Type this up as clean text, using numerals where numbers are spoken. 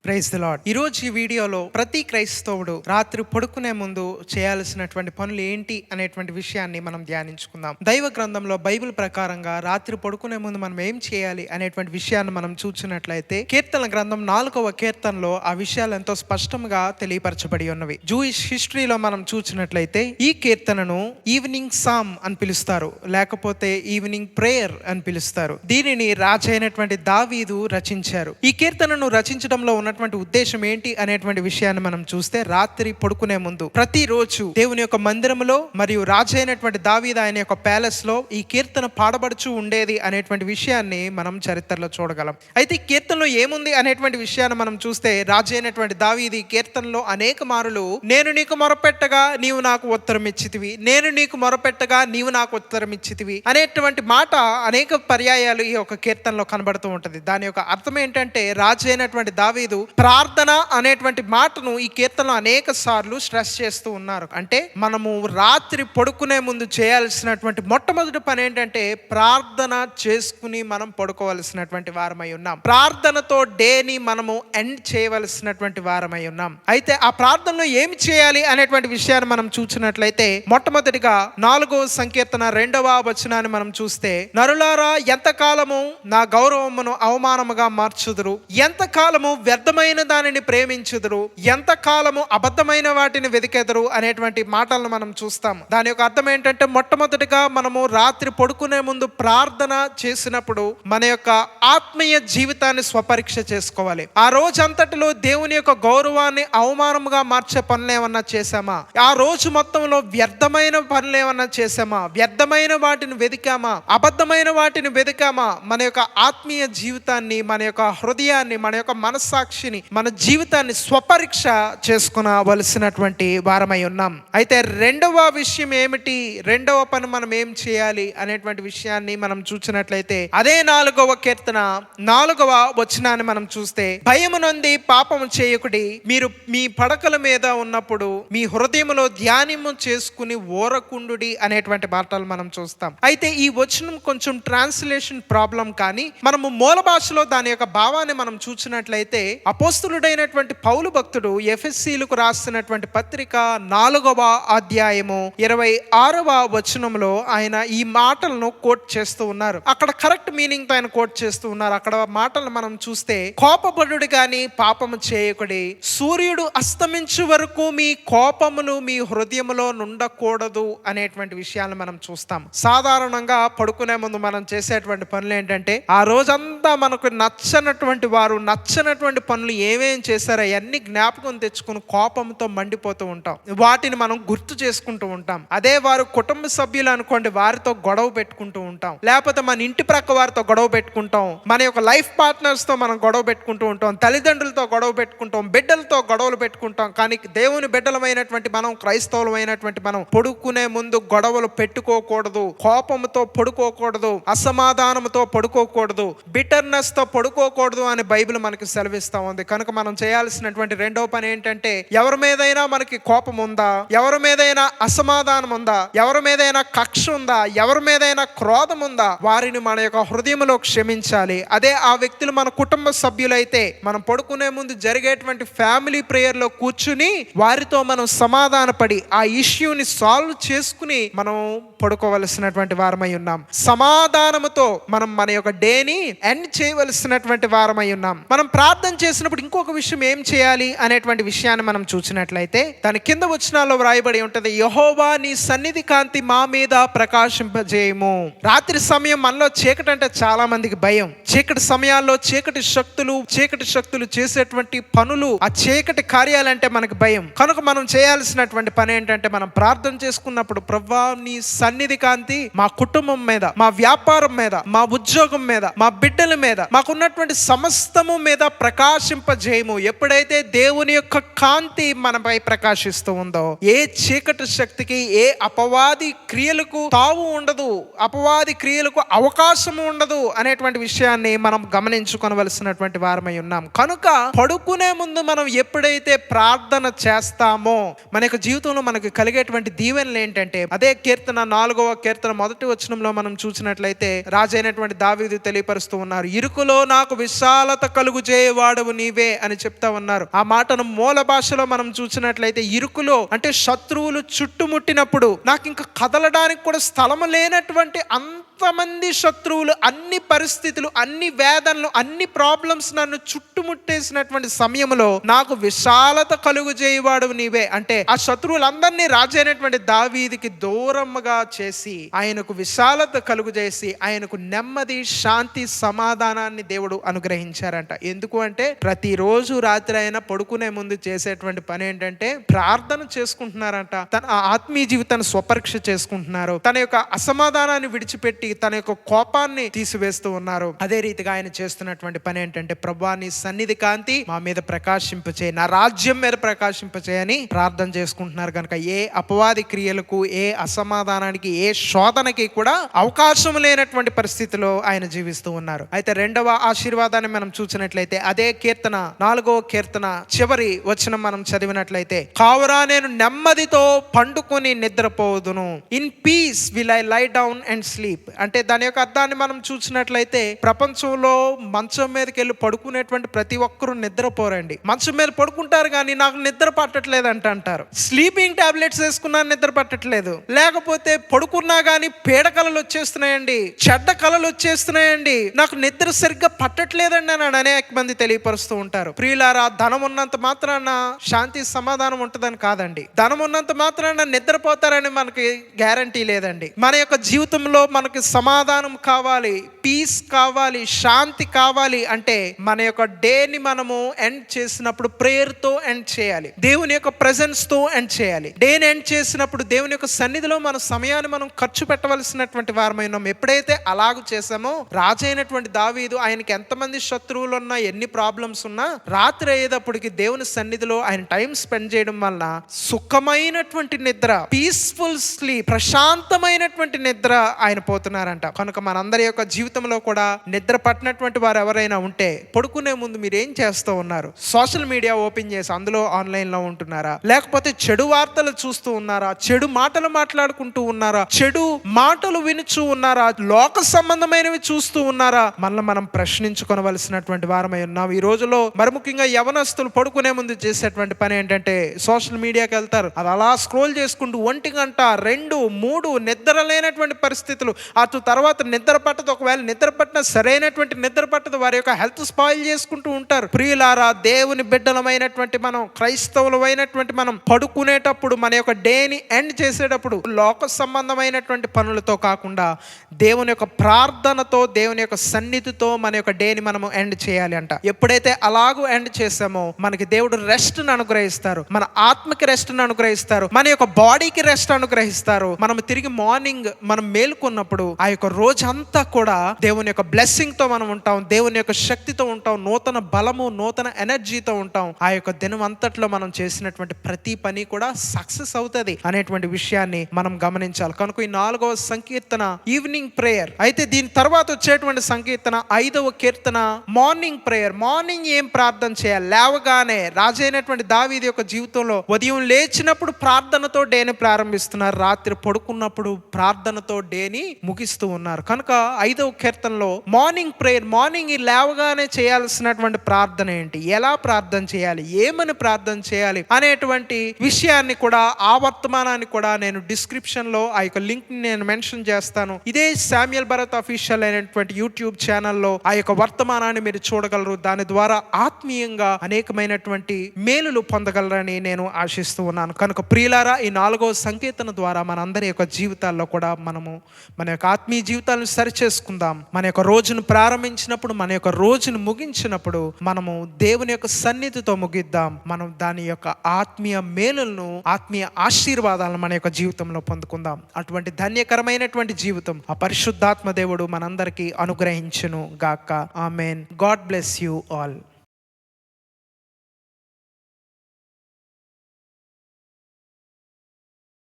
Praise the lord. ఈరోజు ఈ వీడియోలో ప్రతి క్రైస్తవుడు రాత్రి పడుకునే ముందు చేయాల్సినటువంటి పనులు ఏంటి అనేటువంటి విషయాన్ని మనం ధ్యానించుకుందాం. దైవ గ్రంథంలో బైబిల్ ప్రకారంగా రాత్రి పడుకునే ముందు మనం ఏం చేయాలి అనేటువంటి విషయాన్ని మనం చూసినట్లయితే కీర్తన గ్రంథం 4వ కీర్తనలో ఆ విషయాలు ఎంతో స్పష్టంగా తెలియపరచబడి ఉన్నవి. జూయిష్ హిస్టరీలో మనం చూసినట్లయితే ఈ కీర్తనను ఈవినింగ్ సామ్ అని పిలుస్తారు, లేకపోతే ఈవినింగ్ ప్రేయర్ అని పిలుస్తారు. దీనిని రాజైనటువంటి దావీదు రచించారు. ఈ కీర్తనను రచించడంలో ఉన్నటువంటి ఉద్దేశం ఏంటి అనేటువంటి విషయాన్ని మనం చూస్తే, రాత్రి పడుకునే ముందు ప్రతిరోజు దేవుని యొక్క మందిరంలో మరియు రాజైనటువంటి దావీదు ఆయన యొక్క ప్యాలెస్ లో ఈ కీర్తన పాడబడుచు ఉండేది అనేటువంటి విషయాన్ని మనం చరిత్రలో చూడగలం. అయితే ఈ కీర్తనలో ఏముంది అనేటువంటి విషయాన్ని మనం చూస్తే, రాజైనటువంటి దావీదు ఈ కీర్తనలో అనేక మారులు నేను నీకు మొరపెట్టగా నీవు నాకు ఉత్తరం ఇచ్చితివి, నేను నీకు మొరపెట్టగా నీవు నాకు ఉత్తరం ఇచ్చితివి అనేటువంటి మాట అనేక పర్యాయాలు ఈ యొక్క కీర్తనలో కనబడుతూ ఉంటది. దాని యొక్క అర్థం ఏంటంటే, రాజైనటువంటి దావీదు ప్రార్థన అనేటువంటి మాటను ఈ కీర్తనలో అనేక సార్లు స్ట్రెస్ చేస్తూ ఉన్నారు. అంటే మనము రాత్రి పడుకునే ముందు చేయాల్సినటువంటి మొట్టమొదటి పని ఏంటంటే, ప్రార్థన చేసుకుని మనం పడుకోవలసినటువంటి వారమై ఉన్నాం. ప్రార్థనతో డేని మనము ఎండ్ చేయవలసినటువంటి వారమై ఉన్నాం. అయితే ఆ ప్రార్థనలో ఏమి చేయాలి అనేటువంటి విషయాన్ని మనం చూసినట్లయితే, మొట్టమొదటిగా 4వ సంకీర్తన 2వ వచనాన్ని మనం చూస్తే, నరులారా ఎంతకాలము నా గౌరవమును అవమానముగా మార్చుదురు, ఎంతకాలము వ్యర్థమైన దానిని ప్రేమించుదురు, ఎంతకాలము అబద్ధమైన వాటిని వెతికెదరు అనేటువంటి మాటలను మనం చూస్తాం. దాని యొక్క అర్థం ఏంటంటే, మొట్టమొదటిగా మనము రాత్రి పడుకునే ముందు ప్రార్థన చేసినప్పుడు మన యొక్క ఆత్మీయ జీవితాన్ని స్వపరీక్ష చేసుకోవాలి. ఆ రోజంతటిలో దేవుని యొక్క గౌరవాన్ని అవమానముగా మార్చే పనులు ఏమన్నా చేశామా, ఆ రోజు మొత్తంలో వ్యర్థమైన పనులు ఏమన్నా చేశామా, వ్యర్థమైన వాటిని వెతికామా, అబద్ధమైన వాటిని వెతికామా, మన యొక్క ఆత్మీయ జీవితాన్ని, మన యొక్క హృదయాన్ని, మన యొక్క మనస్సాక్షిని, మన జీవితాన్ని స్వపరీక్ష చేసుకునవలసినటువంటి వారమై ఉన్నాం. అయితే రెండవ విషయం ఏమిటి, రెండవ పని మనం ఏం చేయాలి అనేటువంటి విషయాన్ని మనం చూసినట్లయితే, అదే 4వ కీర్తన 4వ వచనాన్ని మనం చూస్తే, భయము నొంది పాపము చేయకుడి, మీరు మీ పడకల మీద ఉన్నప్పుడు మీ హృదయములో ధ్యానము చేసుకుని ఓరకుండుడి అనేటువంటి మాటలు మనం చూస్తాం. అయితే ఈ వచనం కొంచెం ట్రాన్స్లేషన్ ప్రాబ్లం, కానీ మనము మూల భాషలో దాని యొక్క భావాన్ని మనం చూసినట్లయితే, అపోస్తలుడైనటువంటి పౌలు భక్తుడు ఎఫెసీలకు రాసినటువంటి పత్రిక 4వ అధ్యాయము 26వ వచనంలో ఆయన ఈ మాటలను కోట్ చేస్తూ ఉన్నారు. అక్కడ కరెక్ట్ మీనింగ్ తో ఆయన కోట్ చేస్తూ ఉన్నారు. అక్కడ మాటలు మనం చూస్తే, కోపపడుడు గాని పాపము చేయకుడి, సూర్యుడు అస్తమించు వరకు మీ కోపములు మీ హృదయములో నుండకూడదు అనేటువంటి విషయాలను మనం చూస్తాం. సాధారణంగా పడుకునే ముందు మనం చేసేటువంటి పనులు ఏంటంటే, ఆ రోజంతా మనకు నచ్చనటువంటి వారు నచ్చనటువంటి పనులు ఏమేం చేశారో అవన్నీ జ్ఞాపకం తెచ్చుకుని కోపంతో మండిపోతూ ఉంటాం. వాటిని మనం గుర్తు చేసుకుంటూ ఉంటాం. అదే వారు కుటుంబ సభ్యులు అనుకోండి, వారితో గొడవ పెట్టుకుంటూ ఉంటాం, లేకపోతే మన ఇంటి ప్రక్క వారితో గొడవ పెట్టుకుంటాం, మన యొక్క లైఫ్ పార్ట్నర్స్ తో మనం గొడవ పెట్టుకుంటూ ఉంటాం, తల్లిదండ్రులతో గొడవ పెట్టుకుంటాం, బిడ్డలతో గొడవలు పెట్టుకుంటాం. కానీ దేవుని బిడ్డలమైనటువంటి మనం, క్రైస్తవులమైనటువంటి మనం పడుకునే ముందు గొడవలు పెట్టుకోకూడదు, కోపంతో పడుకోకూడదు, అసమాధానంతో పడుకోకూడదు, బిటర్నెస్ తో పడుకోకూడదు అని బైబిల్ మనకి సెలవిస్తా ఉంది. కనుక మనం చేయాల్సినటువంటి రెండవ పని ఏంటంటే, ఎవరి మీదైనా మనకి కోపం ఉందా, ఎవరి మీదైనా అసమాధానం ఉందా, ఎవరి మీదైనా కక్ష ఉందా, ఎవరి మీదైనా క్రోధం ఉందా, వారిని మన యొక్క హృదయంలో క్షమించాలి. అదే ఆ వ్యక్తులు మన కుటుంబ సభ్యులైతే, మనం పడుకునే ముందు జరిగేటువంటి ఫ్యామిలీ ప్రేయర్ లో కూర్చుని వారితో మనం సమాధానపడి ఆ ఇష్యూని సాల్వ్ చేసుకుని మనం పడుకోవలసినటువంటి వారమై ఉన్నాం. సమాధానముతో మనం మన యొక్క డేని ఎండ్ చేయవలసినటువంటి వారమై ఉన్నాం. మనం ప్రార్థన చేసినప్పుడు ఇంకొక విషయం ఏం చేయాలి అనేటువంటి విషయాన్ని మనం చూసినట్లయితే, దాని కింద వచనాల్లో వ్రాయబడి ఉంటది, యెహోవా నీ సన్నిధి కాంతి మా మీద ప్రకాశింపజేయము. రాత్రి సమయం మనలో చీకటి అంటే చాలా మందికి భయం. చీకటి సమయాల్లో చీకటి శక్తులు చేసేటువంటి పనులు, ఆ చీకటి కార్యాలంటే మనకు భయం. కనుక మనం చేయాల్సినటువంటి పని ఏంటంటే, మనం ప్రార్థన చేసుకున్నప్పుడు, ప్రభువా నీ సన్నిధి కాంతి మా కుటుంబం మీద, మా వ్యాపారం మీద, మా ఉద్యోగం మీద, మా బిడ్డల మీద, మాకున్నటువంటి సమస్తము మీద ప్రకాశింపజేయము. ఎప్పుడైతే దేవుని యొక్క కాంతి మనపై ప్రకాశిస్తూ ఉందో, ఏ చీకటి శక్తికి, ఏ అపవాది క్రియలకు తావు ఉండదు, అపవాది క్రియలకు అవకాశము ఉండదు అనేటువంటి విషయాన్ని మనం గమనించుకోవలసినటువంటి వారమై ఉన్నాం. కనుక పడుకునే ముందు మనం ఎప్పుడైతే ప్రార్థన చేస్తామో, మన యొక్క జీవితంలో మనకు కలిగేటువంటి దీవెనలు ఏంటంటే, అదే కీర్తన 4వ కీర్తన 1వ వచనంలో మనం చూసినట్లయితే రాజైనటువంటి దావీదు తెలియపరుస్తూ ఉన్నారు, ఇరుకులో నాకు విశాలత కలుగు చేయవాడు చేయువాడవు నీవే అని చెప్తా ఉన్నారు. ఆ మాటను మూల భాషలో మనం చూసినట్లయితే ఇరుకులో అంటే శత్రువులు చుట్టుముట్టినప్పుడు నాకు ఇంకా కదలడానికి కూడా స్థలము లేనటువంటి అంతమంది శత్రువులు, అన్ని పరిస్థితులు, అన్ని వేదనలు, అన్ని ప్రాబ్లమ్స్ నన్ను చుట్టుముట్టేసినటువంటి సమయంలో నాకు విశాలత కలుగు చేయవాడు నీవే అంటే ఆ శత్రువులందరినీ రాజైనటువంటి దావీదుకి దూరంగా చేసి ఆయనకు విశాలత కలుగు చేసి ఆయనకు నెమ్మది, శాంతి, సమాధానాన్ని దేవుడు అనుగ్రహించారంట. ఎందుకు అంటే ప్రతిరోజు రాత్రి అయినా పడుకునే ముందు చేసేటువంటి పని ఏంటంటే ప్రార్థన చేసుకుంటున్నారంట. తన ఆత్మీయ జీవితాన్ని స్వపరీక్ష చేసుకుంటున్నారు. తన యొక్క అసమాధానాన్ని విడిచిపెట్టి తన యొక్క కోపాన్ని తీసివేస్తూ ఉన్నారు. అదే రీతిగా ఆయన చేస్తున్నటువంటి పని ఏంటంటే ప్రభువా నీ సన్నిధి కాంతి మా మీద ప్రకాశింపచేయి, నా రాజ్యం మీద ప్రకాశింపచేయని ప్రార్థన చేసుకుంటున్నారు. కనుక ఏ అపవాది క్రియలకు, ఏ అసమాధానానికి, ఏ శోధనకి కూడా అవకాశం లేనటువంటి పరిస్థితిలో ఆయన జీవిస్తూ ఉన్నారు. అయితే రెండవ ఆశీర్వాదాన్ని మనం చూసినట్లయితే అదే కీర్తన 4వ కీర్తన చివరి వచనం మనం చదివినట్లయితే కావురా నేను నెమ్మదితో పండుకొని నిద్రపోదును, in peace will I lie down and sleep. అంటే దాని యొక్క అర్థాన్ని మనం చూసినట్లయితే ప్రపంచంలో మంచం మీదకి వెళ్ళి పడుకునేటువంటి ప్రతి ఒక్కరూ నిద్రపోరండి. మంచం మీద పడుకుంటారు కానీ నాకు నిద్ర పట్టట్లేదు అంటారు. స్లీపింగ్ టాబ్లెట్స్ వేసుకున్నా నిద్ర పట్టట్లేదు, లేకపోతే పడుకున్నా కానీ పీడకలలు వచ్చేస్తున్నాయండి, చెడ్డ కలలు వచ్చేస్తున్నాయండి, నాకు నిద్ర సరిగ్గా పట్టట్లేదండి అని అనేక మంది తెలియపరుస్తూ ఉంటారు. ప్రియులారా, ధనం ఉన్నంత మాత్రాన శాంతి సమాధానం ఉంటుందని కాదండి. ధనం ఉన్నంత మాత్రాన నిద్రపోతారని మనకి గ్యారంటీ లేదండి. మన యొక్క జీవితంలో మనకి సమాధానం కావాలి, పీస్ కావాలి, శాంతి కావాలి అంటే మన యొక్క డేని మనము ఎండ్ చేసినప్పుడు ప్రేయర్ తో ఎండ్ చేయాలి, దేవుని యొక్క ప్రెజెన్స్ తో ఎండ్ చేయాలి. డేని ఎండ్ చేసినప్పుడు దేవుని యొక్క సన్నిధిలో మన సమయాన్ని మనం ఖర్చు పెట్టవలసినటువంటి వారమైనాం. ఎప్పుడైతే అలాగూ చేసామో రాజైనటువంటి దావీదు ఆయనకి ఎంతమంది శత్రువులు ఉన్నా, ఎన్ని ప్రాబ్లమ్స్ ఉన్నా రాత్రి అయ్యేటప్పటికి దేవుని సన్నిధిలో ఆయన టైం స్పెండ్ చేయడం వల్ల సుఖమైనటువంటి నిద్ర, పీస్ఫుల్ స్లీప్, ప్రశాంతమైనటువంటి నిద్ర ఆయన పోతున్నారంట. కనుక మనందరి యొక్క జీవితంలో కూడా నిద్ర పట్టినటువంటి వారు ఎవరైనా ఉంటే పడుకునే ముందు మీరు ఏం చేస్తూ ఉన్నారు? సోషల్ మీడియా ఓపెన్ చేసి అందులో ఆన్లైన్ లో ఉంటున్నారా? లేకపోతే చెడు వార్తలు చూస్తూ ఉన్నారా? చెడు మాటలు మాట్లాడుకుంటూ ఉన్నారా? చెడు మాటలు వినుచూ ఉన్నారా? లోక సంబంధమైనవి చూస్తూ ఉన్నారా? మనల్ని మనం ప్రశ్నించుకోవలసినటువంటి వారమై ఉన్నాం. ఈ రోజులో మరి ముఖ్యంగా యవనస్తులు పడుకునే ముందు చేసేటువంటి పని ఏంటంటే సోషల్ మీడియాకి వెళ్తారు, అది అలా స్క్రోల్ చేసుకుంటూ 1 గంట 2, 3 నిద్ర లేనటువంటి పరిస్థితులు. ఆ తర్వాత నిద్ర పట్టదు, ఒకవేళ నిద్ర పట్టిన సరైనటువంటి నిద్ర పట్టదు, వారి యొక్క హెల్త్ స్పాయిల్ చేసుకుంటూ ఉంటారు. ప్రియులారా, దేవుని బిడ్డలమైనటువంటి మనం, క్రైస్తవులమైనటువంటి మనం పడుకునేటప్పుడు మన యొక్క డేని ఎండ్ చేసేటప్పుడు లోక సంబంధమైనటువంటి పనులతో కాకుండా దేవుని యొక్క ప్రార్థనతో, దేవుని యొక్క సన్నిధితో మన యొక్క డేని మనము ఎండ్ చేయాలి అంట. ఎప్పుడైతే అలాగూ ఎండ్ చేసామో మనకి దేవుడు రెస్ట్ను అనుగ్రహిస్తారు, మన ఆత్మకి రెస్ట్ను అనుగ్రహిస్తారు, మన యొక్క బాడీకి రెస్ట్ అనుగ్రహిస్తారు. మనం తిరిగి మార్నింగ్ మనం మేలుకున్నప్పుడు ఆ యొక్క రోజంతా కూడా దేవుని యొక్క బ్లెస్సింగ్ తో మనం ఉంటాం, దేవుని యొక్క శక్తితో ఉంటాం, నూతన బలము, నూతన ఎనర్జీతో ఉంటాం. ఆ యొక్క దినం అంతట్లో మనం చేసినటువంటి ప్రతి పని కూడా సక్సెస్ అవుతుంది అనేటువంటి విషయాన్ని మనం గమనించాలి. కనుక ఈ 4వ సంకీర్తన ఈవినింగ్ ప్రేయర్. అయితే దీని తర్వాత వచ్చేటువంటి సంకీర్తన 5వ కీర్తన మార్నింగ్ ప్రేయర్. మార్నింగ్ ఏం ప్రార్థన చేయాలి? లేవగానే రాజైనటువంటి దావీదు యొక్క జీవితంలో ఉదయం లేచినప్పుడు ప్రార్థనతో డేని ప్రారంభిస్తున్నారు, రాత్రి పడుకున్నప్పుడు ప్రార్థనతో డేని ముగిస్తూ ఉన్నారు. కనుక 5వ కీర్తనలో మార్నింగ్ ప్రేయర్, మార్నింగ్ లేవగానే చేయాల్సినటువంటి ప్రార్థన ఏంటి, ఎలా ప్రార్థన చేయాలి, ఏమని ప్రార్థన చేయాలి అనేటువంటి విషయాన్ని కూడా, ఆ వర్తమానాన్ని కూడా నేను డిస్క్రిప్షన్ లో ఆ యొక్క లింక్ ని నేను మెన్షన్ చేస్తాను. ఇదే శామ్యూయల్ భరత్ అఫీషియల్ అయినటువంటి యూట్యూబ్ ఛానల్లో ఆ యొక్క వర్తమానాన్ని మీరు చూడగలరు. దాని ద్వారా ఆత్మీయంగా అనేకమైనటువంటి మేలులు పొందగలరని నేను ఆశిస్తూ ఉన్నాను. కనుక ప్రియులారా, ఈ 4వ సంకీర్తన ద్వారా మనందరి యొక్క జీవితాల్లో కూడా మనము మన యొక్క ఆత్మీయ జీవితాలను సరిచేసుకుందాం. మన యొక్క రోజును ప్రారంభించినప్పుడు, మన యొక్క రోజును ముగించినప్పుడు మనము దేవుని యొక్క సన్నిధితో ముగిద్దాం. మనం దాని యొక్క ఆత్మీయ మేలులను, ఆత్మీయ ఆశీర్వాదాలను మన యొక్క జీవితంలో పొందుకుందాం. అటువంటి ధన్యకరమైనటువంటి జీవితం ఆ పరిశుద్ధాత్మ దేవుడు మనందరికీ అనుగ్రహించును గాక. ఆమేన్. God bless you all.